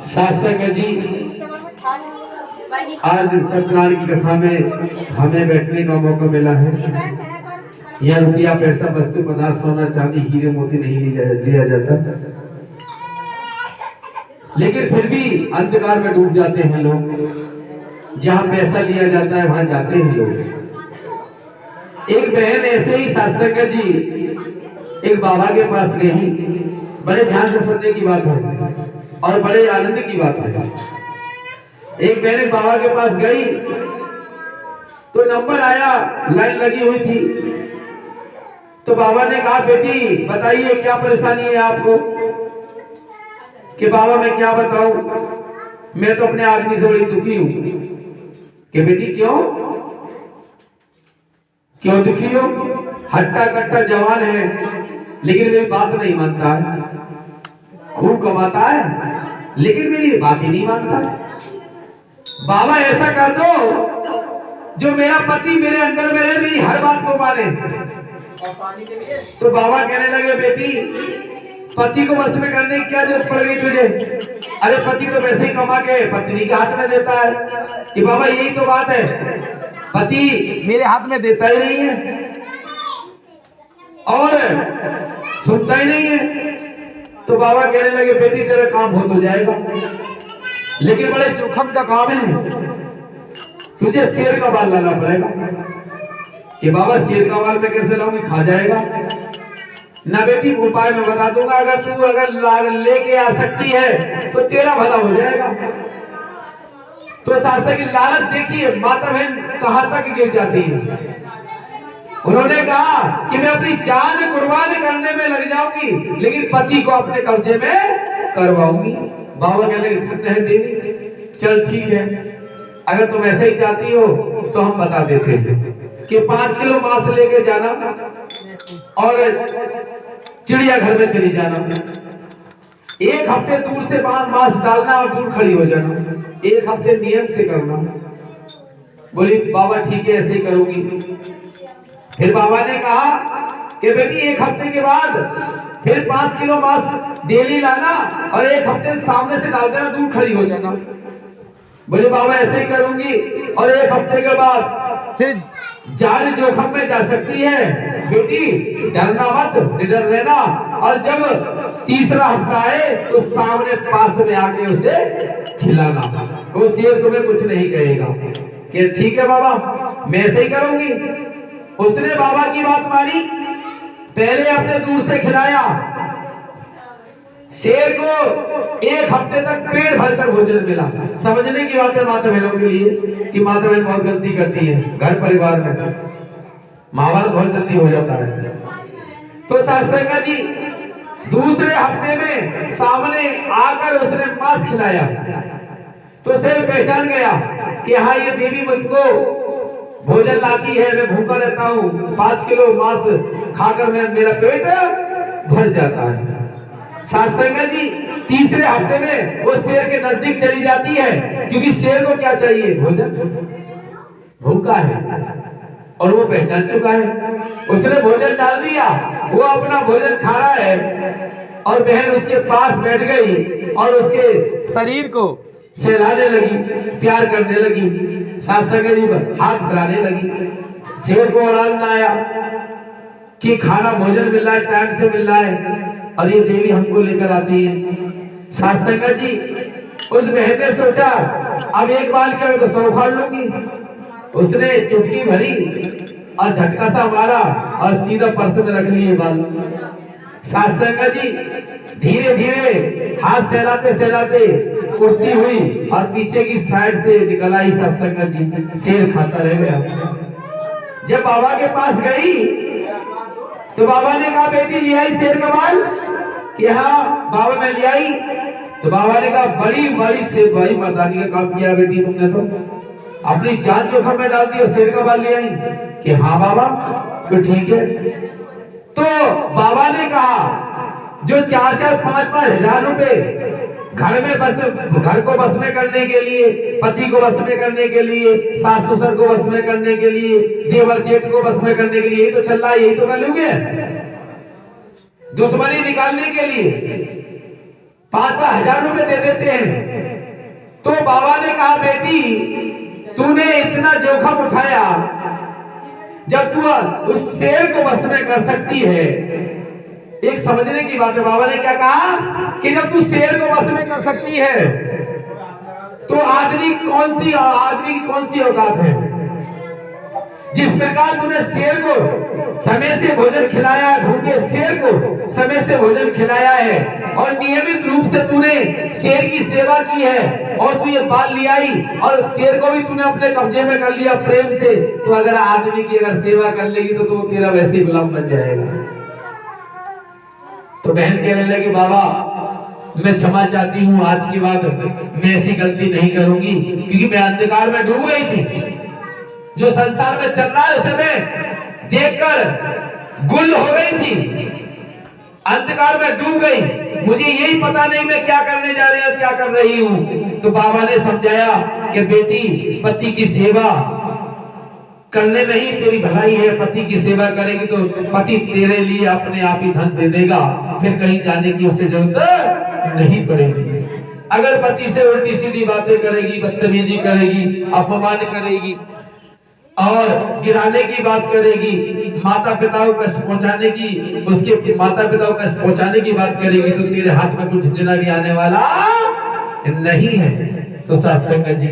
सत्संग जी, आज सत्यनारायण की कथा में हमें बैठने का मौका मिला है। यहाँ रुपया पैसा वस्तु पदार्थ सोना चांदी हीरे मोती नहीं दिया जाता, लेकिन फिर भी अंधकार में डूब जाते हैं लोग। जहाँ पैसा लिया जाता है वहां जाते हैं लोग। एक बहन ऐसे ही सत्संग जी एक बाबा के पास गई। बड़े ध्यान से सुनने की बात है और बड़े आनंद की बात है। एक बहन बाबा के पास गई तो नंबर आया, लाइन लगी हुई थी। तो बाबा ने कहा, बेटी बताइए क्या परेशानी है आपको? कि बाबा मैं क्या बताऊं, मैं तो अपने आदमी से बड़ी दुखी हूं। कि बेटी क्यों क्यों दुखी हो? हट्टा कट्टा जवान है लेकिन मेरी बात नहीं मानता है, खूब कमाता है लेकिन मेरी बात ही नहीं मानता। बाबा ऐसा कर दो जो मेरा पति मेरे अंदर में रहे, मेरी हर बात को माने। तो बाबा कहने लगे, बेटी पति को बस में करने की क्या जरूरत पड़ गई तुझे? अरे पति तो वैसे ही कमा के पत्नी के हाथ में देता है। कि बाबा यही तो बात है, पति मेरे हाथ में देता ही नहीं है और सुनता ही नहीं है। तो बाबा कहने लगे, बेटी तेरा काम हो तो जाएगा, लेकिन बड़े जोखम का काम है, तुझे शेर का बाल लाना पड़ेगा। कि बाबा शेर का बाल में कैसे लाऊंगी, खा जाएगा ना। बेटी उपाय में बता दूंगा, अगर तू लेके आ सकती है तो तेरा भला हो जाएगा। तो सासा की लालच देखिए माता बहन कहां तक गिर जाती है। उन्होंने कहा कि मैं अपनी जान कुर्बान करने में लग जाऊंगी लेकिन पति को अपने कब्जे में करवाऊंगी। बाबा कहने लगे, धन्य है देवी, चल ठीक है, अगर तुम ऐसे ही चाहती हो तो हम बता देते हैं कि 5 किलो मांस लेके जाना और चिड़िया घर में चली जाना। 1 हफ्ते दूर से मांस डालना और दूर खड़ी हो जाना। 1 हफ्ते नियम से करना। बोली बाबा ठीक है, ऐसे ही करूंगी। फिर बाबा ने कहा कि बेटी 1 हफ्ते के बाद फिर 5 किलो मांस डेली लाना और 1 हफ्ते सामने से डाल देना, दूर खड़ी हो जाना। बोले बाबा ऐसे ही करूंगी। और 1 हफ्ते के बाद फिर जान जोखम में जा सकती है, बेटी डरना मत, निडर रहना। और जब 3रा हफ्ता आए तो सामने पास में आके उसे खिलाना, वो शेर तुम्हें कुछ नहीं कहेगा। कि ठीक है बाबा, मैं ऐसे ही करूंगी। उसने बाबा की बात मानी, पहले हफ्ते दूर से खिलाया। शेर को 1 हफ्ते तक पेट भरकर भोजन मिला। समझने की बात है माता बहनों के लिए कि माता बहन बहुत गलती करती है घर परिवार में, माँ बाप बहुत जल्दी हो जाता है। तो सत्संग जी दूसरे हफ्ते में सामने आकर उसने मांस खिलाया तो शेर पहचान गया कि हाँ ये देवी मुझको भोजन लाती है, मैं भूखा रहता हूँ, 5 किलो मांस खाकर मेरा पेट भर जाता है। सत्संग जी तीसरे हफ्ते में वो शेर के नजदीक चली जाती है, क्योंकि शेर को क्या चाहिए? भोजन, भूखा है और वो पहचान चुका है। उसने भोजन डाल दिया, वो अपना भोजन खा रहा है और बहन उसके पास बैठ गई और उसके शरीर को सहलाने लगी, प्यार करने लगी, सत्संग जी हाथ फैलाने लगी। शेर को आनंद आया कि खाना भोजन मिल रहा है, टाइम से मिल रहा है और ये देवी हमको लेकर आती है। सत्संग जी उस बहन ने सोचा अब एक बाल क्या तो 100 उखाड़ लूंगी। उसने चुटकी भरी और झटका सा मारा और सीधा पर्स में रख लिए बाल। सत्संग जी धीरे धीरे हाथ सहलाते सहलाते उड़ती हुई और पीछे की साइड से निकल आई। सत्संग जी शेर खाता रह गया। जब बाबा के पास गई तो बाबा ने कहा, बेटी ले आई शेर का बाल? कि हाँ बाबा मैं ले आई। तो बाबा ने कहा, बड़ी बड़ी से बड़ी मर्दानी का काम किया बेटी तुमने, तो अपनी जान जोखम में डाल दी और शेर का बाल ले आई। कि हाँ बाबा, तो ठीक है। तो बाबा ने कहा, जो 4-4, 5-5 हजार रुपए घर को बस में करने के लिए, पति को बस में करने के लिए, सास ससुर को बस में करने के लिए, देवर जेठ को बस में करने के लिए, यही तो चल रहा है, यही तो कर लोगे। दुश्मनी निकालने के लिए 5-5 हजार रुपए दे देते हैं तो बाबा ने कहा बेटी तूने इतना जोखम उठाया, जब तू उस शेर को वश में कर सकती है। एक समझने की बात है, बाबा ने क्या कहा कि जब तू शेर को वश में कर सकती है तो आदमी की कौन सी औकात है। जिस प्रकार तूने शेर को समय से भोजन खिलाया है, भूखे शेर को समय से भोजन खिलाया है, और नियमित रूप से तूने शेर की सेवा की है, और तू ये पाल ले आई और शेर को भी तूने अपने कब्जे में कर लिया प्रेम से, तो अगर आदमी की अगर सेवा कर लेगी तो तू तेरा वैसे ही गुलाम बन जाएगा। तो बहन कहने लगी बाबा मैं क्षमा चाहती हूँ, आज के बाद मैं ऐसी गलती नहीं करूंगी, क्योंकि मैं अंधकार में डूब गई थी। जो संसार में चल रहा है उसे मैं देखकर गुल हो गई थी, अंधकार में डूब गई, मुझे यही पता नहीं मैं क्या करने जा रही हूँ, क्या कर रही हूँ। तो बाबा ने समझाया कि बेटी पति की सेवा करने में ही तेरी भलाई है, पति की सेवा करेगी तो पति तेरे लिए अपने आप ही धन दे देगा, फिर कहीं जाने की उसे जरूरत नहीं पड़ेगी। अगर पति से उल्टी सीधी बातें करेगी, बदतमीजी करेगी, अपमान करेगी और गिराने की बात करेगी, माता पिता को कष्ट पहुंचाने की, उसके माता पिता को कष्ट पहुंचाने की बात करेगी, तो तेरे हाथ में कुछ झुंझुना भी आने वाला नहीं है। तो सत्संग जी